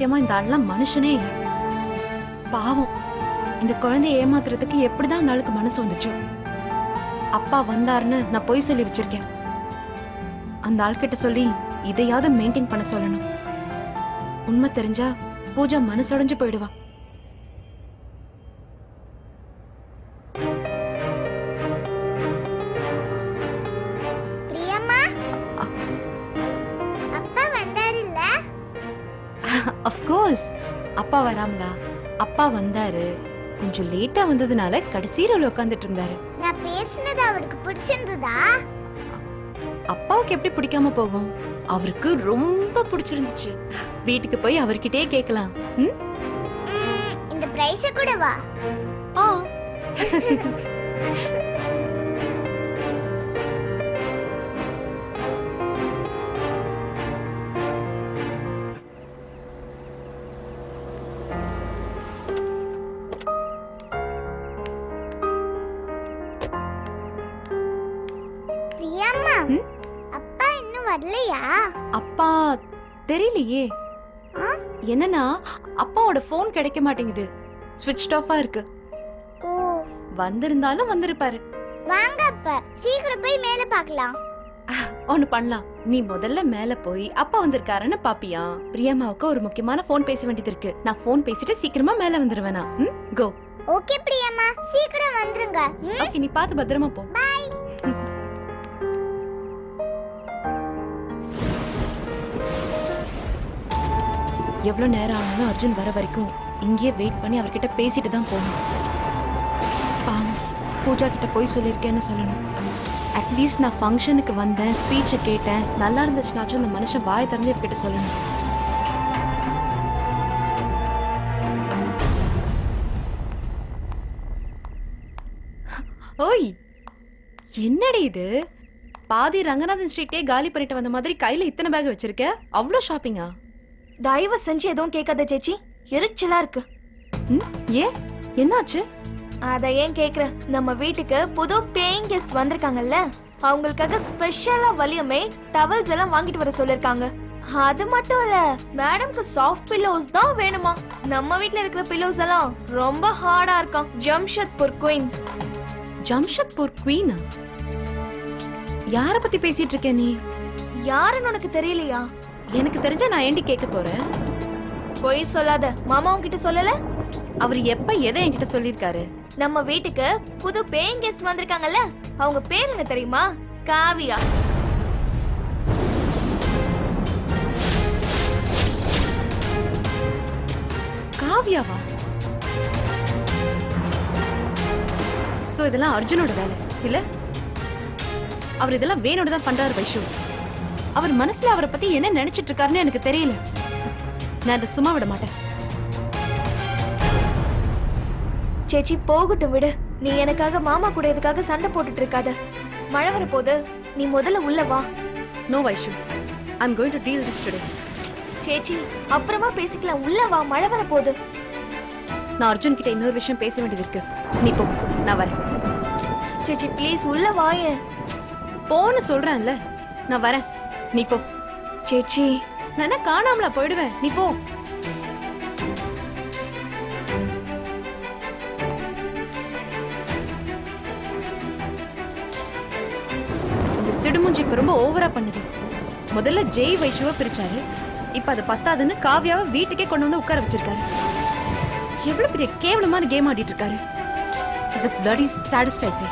சத்தியமா இந்த ஆள்லாம் மனுஷனே இல்ல. பாவம், இந்த குழந்தைய ஏமாத்துறதுக்கு எப்படிதான் அந்த ஆளுக்கு மனசு வந்துச்சோ. அப்பா வந்தாருன்னு நான் பொய் சொல்லி வச்சிருக்கேன். அந்த ஆள்கிட்ட சொல்லி இதையாவது மெயின்டைன் பண்ண சொல்லணும். உண்மை தெரிஞ்சா பூஜா மனசுடைஞ்சு போயிடுவா. ஆஃப் கோர்ஸ் அப்பா வராமலா? அப்பா வந்தாரு. கொஞ்சம் லேட்டா வந்ததுனால கடைசி ரோல உட்கார்ந்துட்டு இருந்தாரு. நான் பேசினது அவருக்கு பிடிச்சிருந்ததா? அப்பாவுக்கு எப்படி பிடிக்காம போகும்? அவருக்கு ரொம்ப பிடிச்சிருந்துச்சு. வீட்டுக்கு போய் அவர்கிட்டயே கேட்கலாம். இந்த பிரைஸ் கூட வா. அப்பா இன்னும் வரலையா? அப்பா தெரியலையே. என்னன்னா அப்பாவோட போன் கிடைக்க மாட்டேங்குது. ஸ்விட்ச் ஆஃபா இருக்கு. ஓ, வந்திருந்தாலும் வந்திருப்பாரு. வாங்க அப்பா, சீக்கிரம் போய் மேல பார்க்கலாம். ஒன்னு பண்ணலாம். நீ முதல்ல மேல போய் அப்பா வந்திருக்காருன்னு பாப்பியா? பிரியம்மாவுக்கு ஒரு முக்கியமான போன் பேச வேண்டியது இருக்கு. நான் போன் பேசிட்டு சீக்கிரமா மேல வந்துருவேனா? கோ. ஓகே பிரியம்மா, சீக்கிரம் வந்துருங்க. ஓகே, நீ பார்த்து பத்திரமா போ. பை. எவ்வளவு நேரம் ஆனாலும் அர்ஜுன் வர வரைக்கும் இங்கேயே வெயிட் பண்ணி அவர்கிட்ட பேசிட்டு தான் போகணும். பாவம், பூஜா கிட்ட போய் சொல்லியிருக்கேன்னு சொல்லணும். அட்லீஸ்ட் நான் ஃபங்க்ஷனுக்கு வந்தேன், ஸ்பீச்சை கேட்டேன், நல்லா இருந்துச்சுனாச்சும் அந்த மனுஷன் வாய் திறந்து இவர்கிட்ட சொல்லணும். ஓய், என்னடி இது? பாதி ரங்கநாதன் ஸ்ட்ரீட்டே காலி பண்ணிட்டு வந்த மாதிரி கையில இத்தனை பேக் வச்சிருக்க. அவ்வளோ ஷாப்பிங்கா? தயவு செஞ்சு எதுவும் கேட்காத சேச்சி, எரிச்சலா இருக்கு. ஏன், என்னாச்சு? அத ஏன் கேக்குற? நம்ம வீட்டுக்கு புது பேயிங் கெஸ்ட் வந்திருக்காங்கல்ல, அவங்களுக்காக ஸ்பெஷலா வலியமே டவல்ஸ் எல்லாம் வாங்கிட்டு வர சொல்லிருக்காங்க. அது மட்டும் இல்ல, மேடம்க்கு சாஃப்ட் பில்லோஸ் தான் வேணுமா. நம்ம வீட்ல இருக்கிற பில்லோஸ் எல்லாம் ரொம்ப ஹார்டா இருக்காம். ஜம்ஷத்பூர் குயின். ஜம்ஷத்பூர் குயினா? யார பத்தி பேசிட்டு இருக்க நீ? யாருன்னு உனக்கு தெரியலையா? எனக்கு தெரிஞ்சா நான் ஏண்டி கேட்க போறேன்? போய் சொல்லாத. மாமா உன்கிட்ட சொல்லல? அவர் எப்ப எதை என்கிட்ட சொல்லிருக்காரு? நம்ம வீட்டுக்கு புது பேயிங் கெஸ்ட் வந்திருக்காங்கல்ல, அவங்க பேர் என்ன தெரியுமா? காவியா. காவியாவா? சோ இதெல்லாம் அர்ஜுனோட வேலை இல்ல? அவர் இதெல்லாம் வேணும்னு தான் பண்றாரு வைஷு. அவர் மனசுல அவரை பத்தி என்ன நினைச்சிட்டு இருக்காருன்னு எனக்கு தெரியல. நான் அதை சும்மா விட மாட்டேன். சேச்சி போகட்டும், விடு. நீ எனக்காக மாமா கூட இதுக்காக சண்டை போட்டுட்டு இருக்காத. மழை வர போது, நீ முதல்ல உள்ள வா. No Vaishu, I am going to deal this today. சேச்சி அப்புறமா பேசிக்கலாம், உள்ள வா. மழை வர போது. நான் அர்ஜுன் கிட்ட இன்னொரு விஷயம் பேச வேண்டியது இருக்கு. நீ போ, நான் வரேன். சேச்சி ப்ளீஸ் உள்ள வாயே. போன்னு சொல்றேன்ல, நான் வரேன். நீ போ. சேச்சி நான் காணாமலா போயிடுவேன். நீ போ. இந்த சிடுமுஞ்சி இப்ப ரொம்ப ஓவரா பண்ணுது. முதல்ல ஜெய் வைஷுவ பிரிச்சாரு, இப்ப அது பத்தாதுன்னு காவியாவை வீட்டுக்கே கொண்டு வந்து உட்கார வச்சிருக்காரு. எவ்வளவு பெரிய கேவலமான கேம் ஆடிட்டு இருக்காரு. Is a bloody sadist I say.